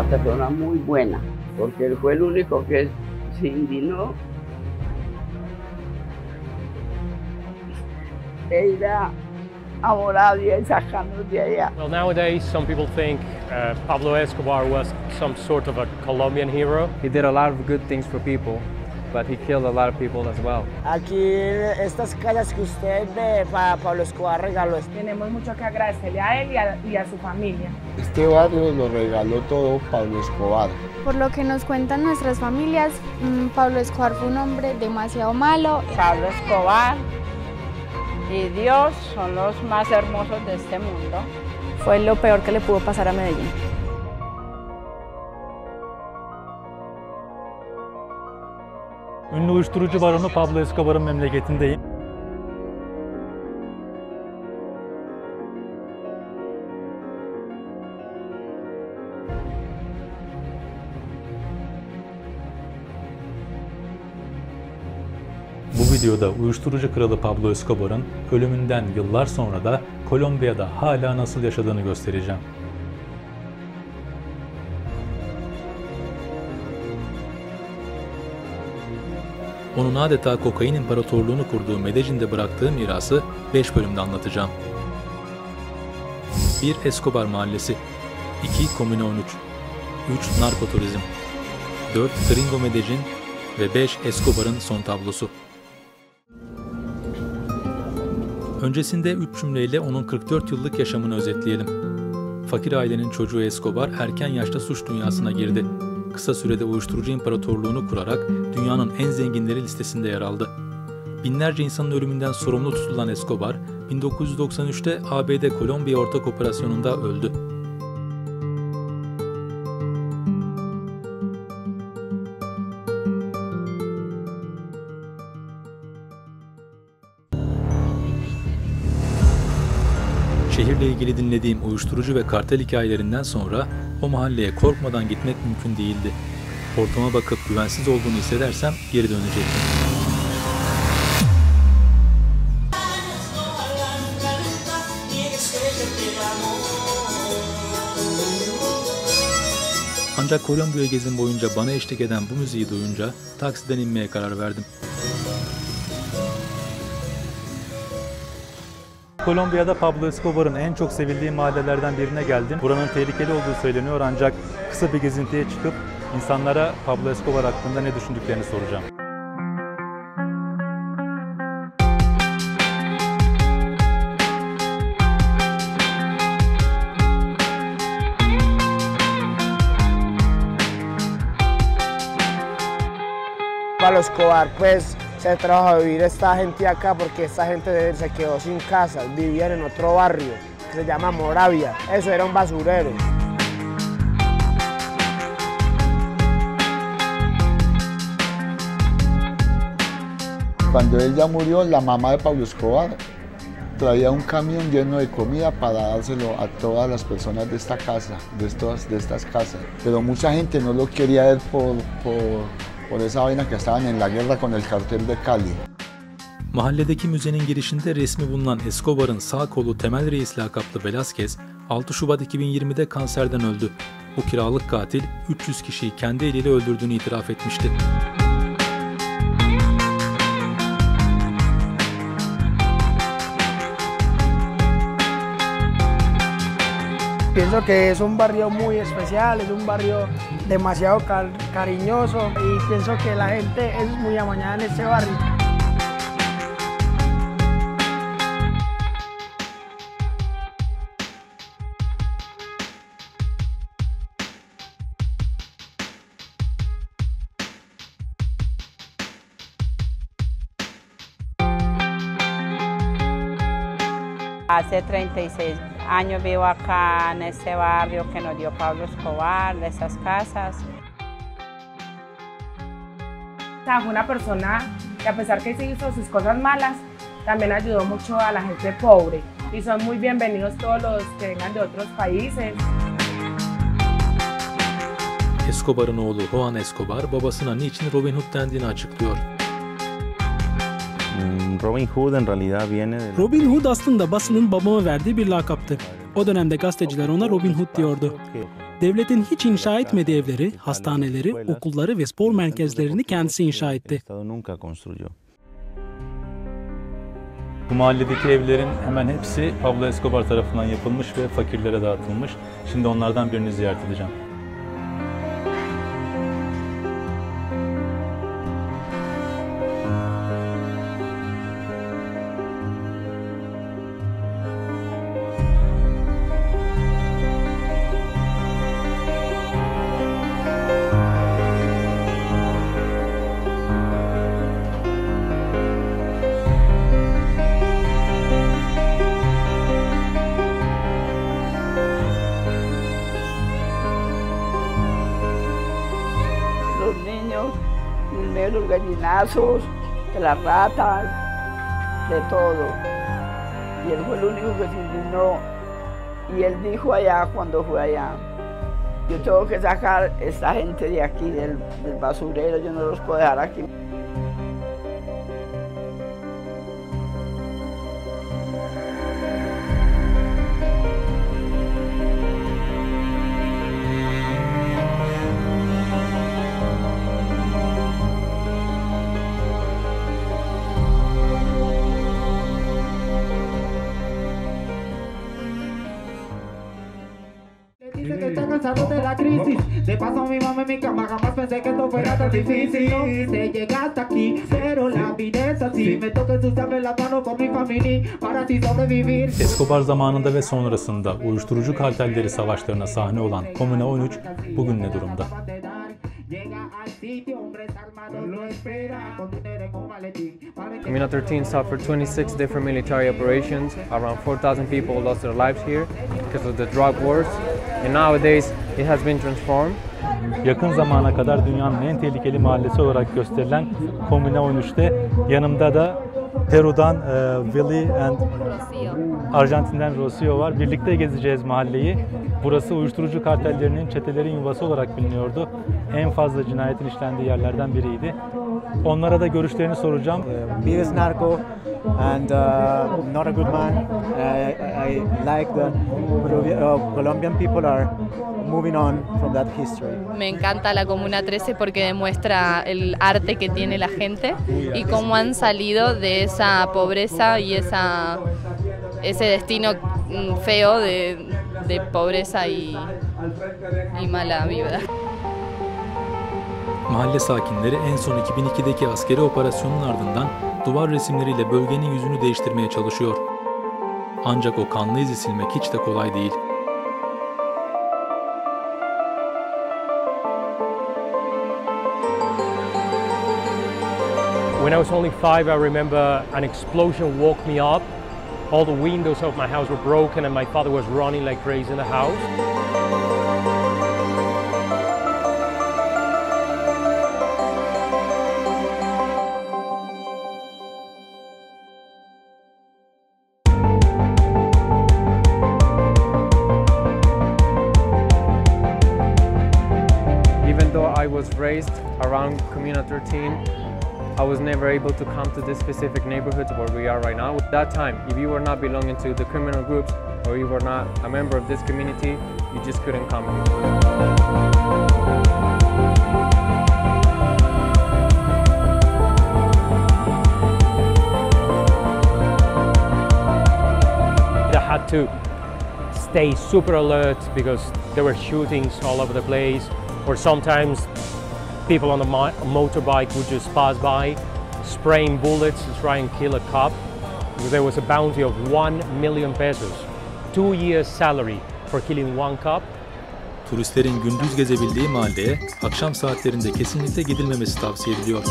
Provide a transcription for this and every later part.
una persona muy buena, porque él fue el único que se indignó e ir a Moravia y sacarnos de allá. Well, nowadays, some people think Pablo Escobar was some sort of a Colombian hero. He did a lot of good things for people, but he killed a lot of people as well. Aquí estas casas que usted ve, Pablo Escobar regaló. Tenemos mucho que agradecerle a él y a su familia. Este barrio lo regaló todo Pablo Escobar. Por lo que nos cuentan nuestras familias, Pablo Escobar fue un hombre demasiado malo. Pablo Escobar y Dios son los más hermosos de este mundo. Fue lo peor que le pudo pasar a Medellín. Ünlü uyuşturucu baronu Pablo Escobar'ın memleketindeyim. Bu videoda uyuşturucu kralı Pablo Escobar'ın ölümünden yıllar sonra da Kolombiya'da hala nasıl yaşadığını göstereceğim. Onun adeta kokain imparatorluğunu kurduğu Medellin'de bıraktığı mirası 5 bölümde anlatacağım. 1. Escobar Mahallesi 2. Komune 13 3. Narkoturizm 4. Gringo Medellin ve 5. Escobar'ın son tablosu. Öncesinde 3 cümleyle onun 44 yıllık yaşamını özetleyelim. Fakir ailenin çocuğu Escobar erken yaşta suç dünyasına girdi. Kısa sürede uyuşturucu imparatorluğunu kurarak dünyanın en zenginleri listesinde yer aldı. Binlerce insanın ölümünden sorumlu tutulan Escobar, 1993'te ABD Kolombiya Ortak Operasyonu'nda öldü. Şehirle ilgili dinlediğim uyuşturucu ve kartel hikayelerinden sonra o mahalleye korkmadan gitmek mümkün değildi. Ortama bakıp güvensiz olduğunu hissedersem geri dönecektim. Ancak Kolombiya gezim boyunca bana eşlik eden bu müziği duyunca taksiden inmeye karar verdim. Kolombiya'da Pablo Escobar'ın en çok sevildiği mahallelerden birine geldim. Buranın tehlikeli olduğu söyleniyor ancak kısa bir gezintiye çıkıp insanlara Pablo Escobar hakkında ne düşündüklerini soracağım. Pablo Escobar pues se trajo a vivir esta gente acá porque esta gente se quedó sin casa, vivían en otro barrio que se llama Moravia, eso era un basurero. Cuando él ya murió, la mamá de Pablo Escobar traía un camión lleno de comida para dárselo a todas las personas de esta casa, de estas casas. Pero mucha gente no lo quería ver por esa vaina que estaban en la guerra con el cartel de Cali. Mahalledeki müzenin girişinde resmi bulunan Escobar'ın sağ kolu Temel Reis lakaplı Velázquez, 6 Şubat 2020'de kanserden öldü. Bu kiralık katil 300 kişiyi kendi eliyle öldürdüğünü itiraf etmişti. Pienso que es un barrio muy especial, es un barrio demasiado cariñoso y pienso que la gente es muy amañada en este barrio. Hace 36 años vivo acá en este barrio que nos dio Pablo Escobar, de esas casas. Fue una persona que a pesar que sí hizo sus cosas malas, también ayudó mucho a la gente pobre y son muy bienvenidos todos los que vengan de otros países. Escobar'ın oğlu Juan Escobar babasına niçin Robin Hood dendiğini açıklıyor. Robin Hood aslında basının babama verdiği bir lakaptı. O dönemde gazeteciler ona Robin Hood diyordu. Devletin hiç inşa etmediği evleri, hastaneleri, okulları ve spor merkezlerini kendisi inşa etti. Bu mahalledeki evlerin hemen hepsi Pablo Escobar tarafından yapılmış ve fakirlere dağıtılmış. Şimdi onlardan birini ziyaret edeceğim. Los gallinazos, de las ratas, de todo. Y él fue el único que se indignó. Y él dijo allá, cuando fue allá, yo tengo que sacar esta gente de aquí, del basurero, yo no los puedo dejar aquí. De la crisis, de paso mi mamá en mi cama, jamás pensé que esto fuera tan difícil. No quise llegar hasta aquí, pero la vida es así. Me toca ensuciarme la mano por mi familia para así sobrevivir. Escobar zamanında ve sonrasında uyuşturucu kartelleri savaşlarına sahne olan Komune 13 bugün ne durumda? Comuna 13 suffered 26 different military operations. Around 4,000 people lost their lives here because of the drug wars. And nowadays it has been transformed. Yakın zamana kadar dünyanın en tehlikeli mahallesi olarak gösterilen Komune 13'te yanımda da Peru'dan Willy and Arjantin'den Rocio var. Birlikte gezeceğiz mahalleyi. Burası uyuşturucu kartellerinin, çetelerin yuvası olarak biliniyordu. En fazla cinayetin işlendiği yerlerden biriydi. Onlara da görüşlerini soracağım. Biggest narco and not a good man. I like that Colombian people are moving on from that history. Me encanta la Comuna 13 porque demuestra el arte que tiene la gente y cómo han salido de esa pobreza y ese destino feo de pobreza y mala vida. Mahalle sakinleri en son 2002'deki askeri operasyonun ardından duvar resimleriyle bölgenin yüzünü değiştirmeye çalışıyor. Ancak o kanlı izi silmek hiç de kolay değil. When I was only 5, I remember an explosion woke me up. All the windows of my house were broken and my father was running like crazy in the house. Even though I was raised around Comuna 13, I was never able to come to this specific neighborhood where we are right now. At that time, if you were not belonging to the criminal groups or you were not a member of this community, you just couldn't come. I had to stay super alert because there were shootings all over the place, or sometimes people on a motorbike would just pass by, spraying bullets to try and kill a cop. There was a bounty of 1 million pesos, 2 years' salary for killing one cop. Turistlerin gündüz gezebildiği mahalleye akşam saatlerinde kesinlikle gidilmemesi tavsiye ediliyor.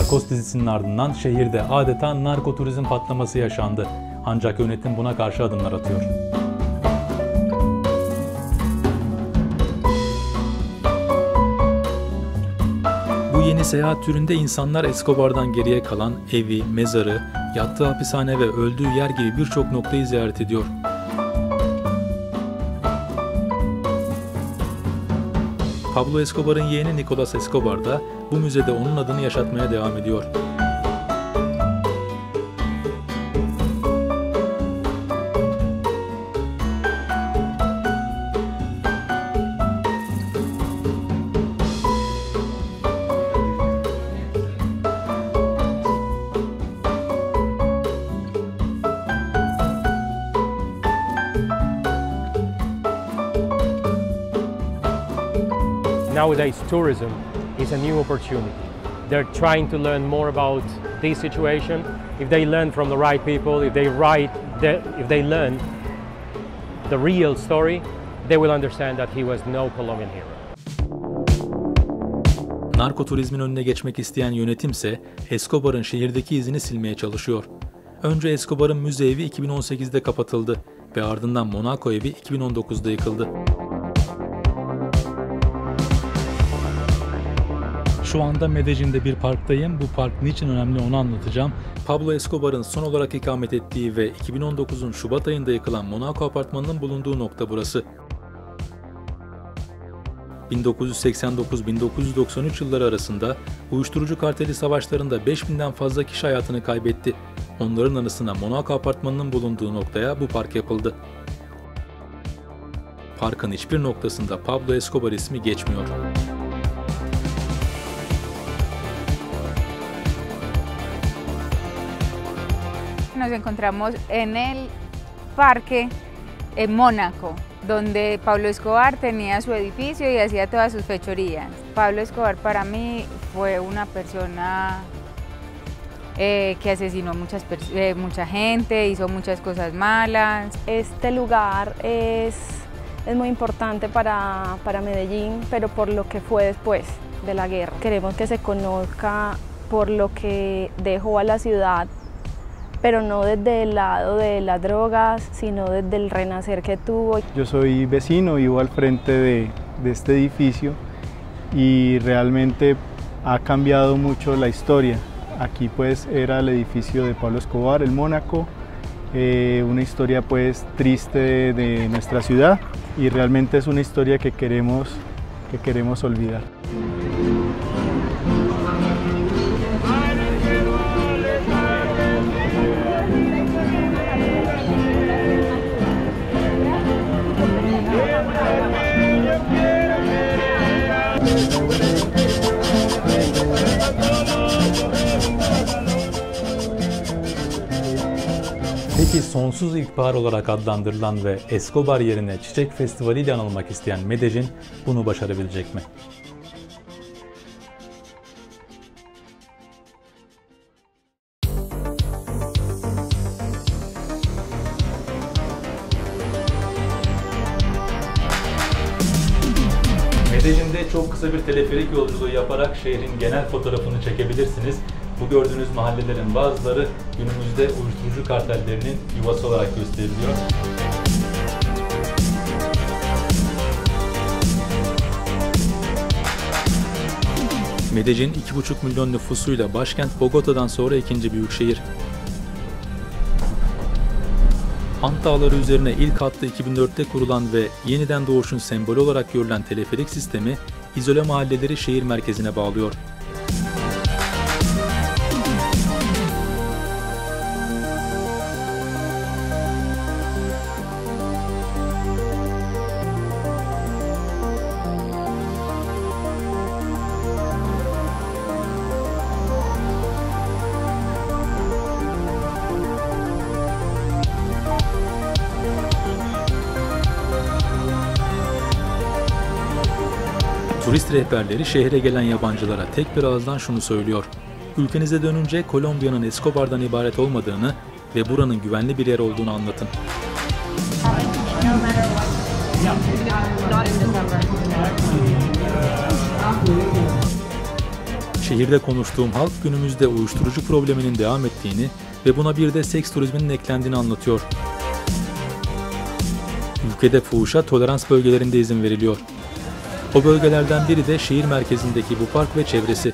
Narcos dizisinin ardından şehirde adeta narkoturizm patlaması yaşandı. Ancak yönetim buna karşı adımlar atıyor. Bu yeni seyahat türünde insanlar Escobar'dan geriye kalan evi, mezarı, yattığı hapishane ve öldüğü yer gibi birçok noktayı ziyaret ediyor. Pablo Escobar'ın yeğeni Nicolas Escobar da bu müzede onun adını yaşatmaya devam ediyor. Nowadays, tourism is a new opportunity. They're trying to learn more about this situation. If they learn from the right people, if they learn the real story, they will understand that he was no Colombian hero. Narkoturizmin önüne geçmek isteyen yönetimse Escobar'ın şehirdeki izini silmeye çalışıyor. Önce Escobar'ın müze evi 2018'de kapatıldı ve ardından Monaco evi 2019'da yıkıldı. Şu anda Medellin'de bir parktayım. Bu park niçin önemli onu anlatacağım. Pablo Escobar'ın son olarak ikamet ettiği ve 2019'un Şubat ayında yıkılan Monaco apartmanının bulunduğu nokta burası. 1989-1993 yılları arasında uyuşturucu karteli savaşlarında 5000'den fazla kişi hayatını kaybetti. Onların anısına Monaco apartmanının bulunduğu noktaya bu park yapıldı. Parkın hiçbir noktasında Pablo Escobar ismi geçmiyor. Nos encontramos en el parque en Mónaco, donde Pablo Escobar tenía su edificio y hacía todas sus fechorías. Pablo Escobar para mí fue una persona que asesinó mucha gente, hizo muchas cosas malas. Este lugar es muy importante para Medellín, pero por lo que fue después de la guerra. Queremos que se conozca por lo que dejó a la ciudad, pero no desde el lado de las drogas, sino desde el renacer que tuvo. Yo soy vecino, vivo al frente de este edificio y realmente ha cambiado mucho la historia. Aquí pues era el edificio de Pablo Escobar, el Mónaco, una historia pues triste de nuestra ciudad y realmente es una historia que queremos olvidar. Peki sonsuz ilkbahar olarak adlandırılan ve Escobar yerine Çiçek Festivali ile anılmak isteyen Medellin bunu başarabilecek mi? Medellin'de çok kısa bir teleferik yolculuğu yaparak şehrin genel fotoğrafını çekebilirsiniz. Bu gördüğünüz mahallelerin bazıları günümüzde uyuşturucu kartellerinin yuvası olarak gösteriliyor. Medellin 2,5 milyon nüfusuyla başkent Bogota'dan sonra ikinci büyük şehir. Ant Dağları üzerine ilk hattı 2004'te kurulan ve yeniden doğuşun sembolü olarak görülen teleferik sistemi izole mahalleleri şehir merkezine bağlıyor. Turist rehberleri şehre gelen yabancılara tek bir ağızdan şunu söylüyor. Ülkenize dönünce Kolombiya'nın Escobar'dan ibaret olmadığını ve buranın güvenli bir yer olduğunu anlatın. Şehirde konuştuğum halk günümüzde uyuşturucu probleminin devam ettiğini ve buna bir de seks turizminin eklendiğini anlatıyor. Ülkede fuhuşa tolerans bölgelerinde izin veriliyor. O bölgelerden biri de şehir merkezindeki bu park ve çevresi.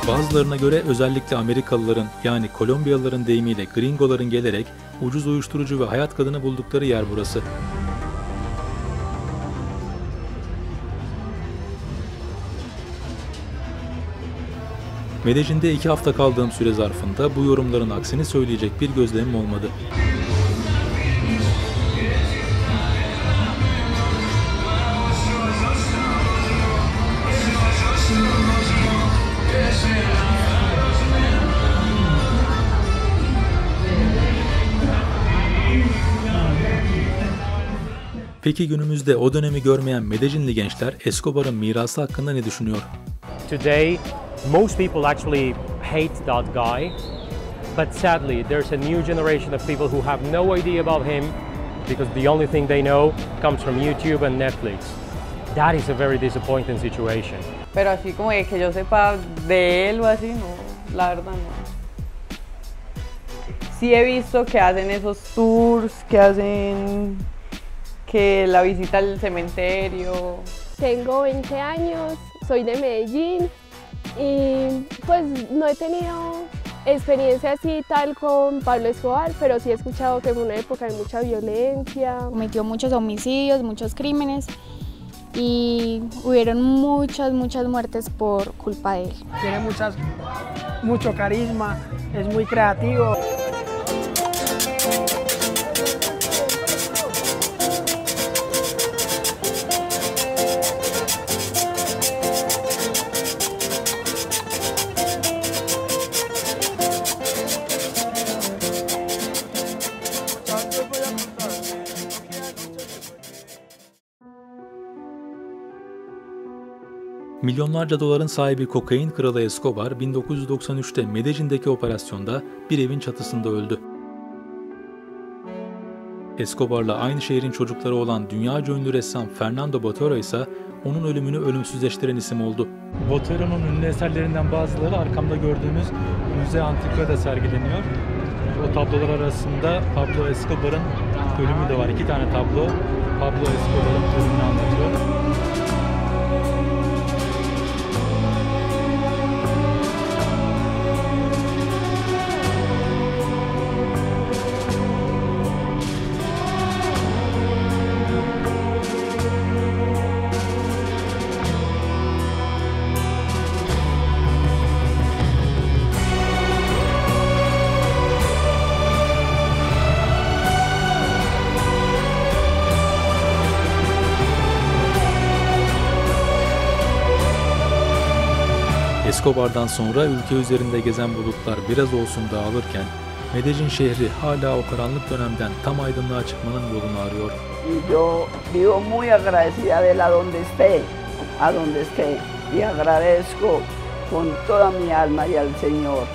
Bazılarına göre özellikle Amerikalıların yani Kolombiyalıların deyimiyle gringoların gelerek ucuz uyuşturucu ve hayat kadını buldukları yer burası. Medellin'de 2 hafta kaldığım süre zarfında bu yorumların aksini söyleyecek bir gözlemim olmadı. Peki günümüzde o dönemi görmeyen Medellinli gençler Escobar'ın mirası hakkında ne düşünüyor? Today, most people actually hate that guy, but sadly there's a new generation of people who have no idea about him because the only thing they know comes from YouTube and Netflix. That is a very disappointing situation. Pero así como que yo sepa de él o así, no, la verdad no. Sí he visto que hacen esos tours, que hacen que la visita al cementerio. Tengo 20 años, soy de Medellín y pues no he tenido experiencia así tal con Pablo Escobar, pero sí he escuchado que fue una época de mucha violencia. Cometió muchos homicidios, muchos crímenes y hubieron muchas muertes por culpa de él. Tiene mucho carisma, es muy creativo. Milyonlarca doların sahibi kokain kralı Escobar 1993'te Medellin'deki operasyonda bir evin çatısında öldü. Escobar'la aynı şehrin çocukları olan dünyaca ünlü ressam Fernando Botero ise onun ölümünü ölümsüzleştiren isim oldu. Botero'nun ünlü eserlerinden bazıları arkamda gördüğümüz Müze Antiqua'da sergileniyor. O tablolar arasında Pablo Escobar'ın ölümü de var. 2 tane tablo Pablo Escobar'ın ölümünü anlatıyor. Escobar'dan sonra ülke üzerinde gezen bulutlar biraz olsun dağılırken Medellin şehri hala o karanlık dönemden tam aydınlığa çıkmanın yolunu arıyor. Yo vivo muy agradecida de la donde esté y agradezco con toda mi alma y al Señor.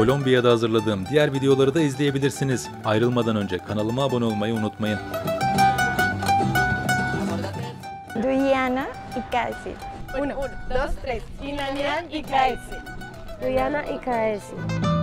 Kolombiya'da hazırladığım diğer videoları da izleyebilirsiniz. Ayrılmadan önce kanalıma abone olmayı unutmayın. Diana y Casey. 1, 2, 3. Inanian y Casey. Diana y Casey.